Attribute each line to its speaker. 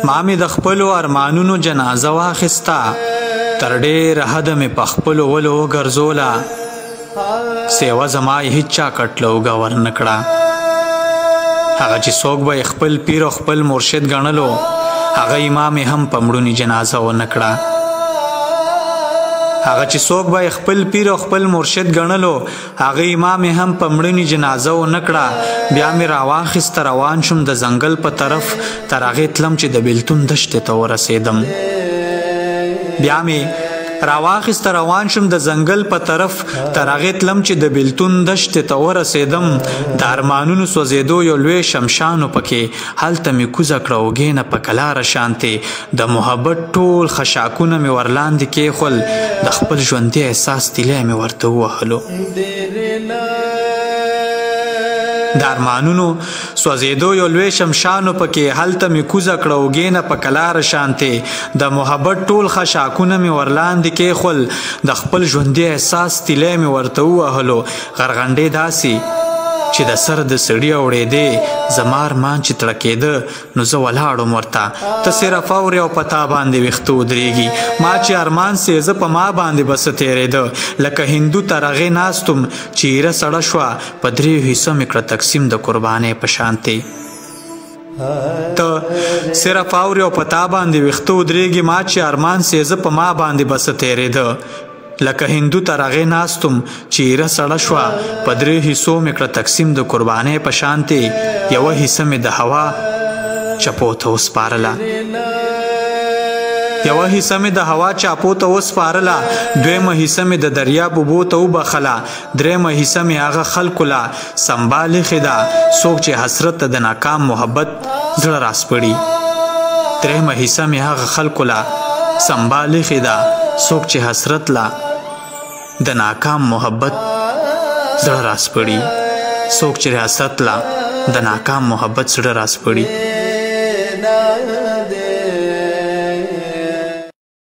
Speaker 1: ما مې د خپلو ارمانونو جنازه واخیستا تر ډېره حده مې په خپلو ولو وګرځوله سیوه زما یې هېچ چا کټ له اوږه ورنه کړه هغه چې څوک به یې خپل پیر او خپل مرشد ګڼلو هغه امام یې هم په مړوني جنازه ونه کړه بیا مې راواخیسته روان شوم د ځنګل په طرف تر هغې تلم چې د بیلتون دښتې ته ورسېدم د ارمانونو سوځېدو یو لوی شمشانو پکې هلته مې کوزه کړه اوږې نه په کلاره شانتې د محبت ټول خشاکونه مې ورلاندې کېښول د خپل ژوندي احساس تیلی مې ورته ووهلو د ارمانونو سوځېدو یو لوی شمشانو پکې هلته مې کوزه کړه اوږې نه په کلاره شانتې د محبت ټول خشاکونه مې ورلاندې کېښول د خپل ژوندي احساس تیلی مې ورته ووهلو غرغنډې داسې چې د سر د سړي اوړېدې زما ارمان چې تړکېده نو زه ولاړم ورته ته صرف اورې او په تا باندې ویښته ودرېږي ما چې ارمان سې زه په ما باندې به څه تېرېده لکه هندو تر هغې ناستم چې ایره سړه شوه په دریو حصو مې کړه تقسیم د قربانۍ په شانتې ته صرف اورې او په تا باندې ویښته ودرېږي ما چې ارمان سې زه په ما باندې به څه تېرېده لکه هندو تر هغې ناستم چې ایره سړه شوه په دریو حصو مې کړه تقسیم د قربانۍ په شانتې یوه حصه مې د هوا چپو ته وسپارله دویمه حصه مې د دریاب اوبو ته وبخله دریمه حصه مې هغه خلکو له سنبال ایښې ده څوک چې حسرت ته د ناکام محبت زړه راسپړي څوک چې حسرت لا د ناکام محبت زړه راسپړي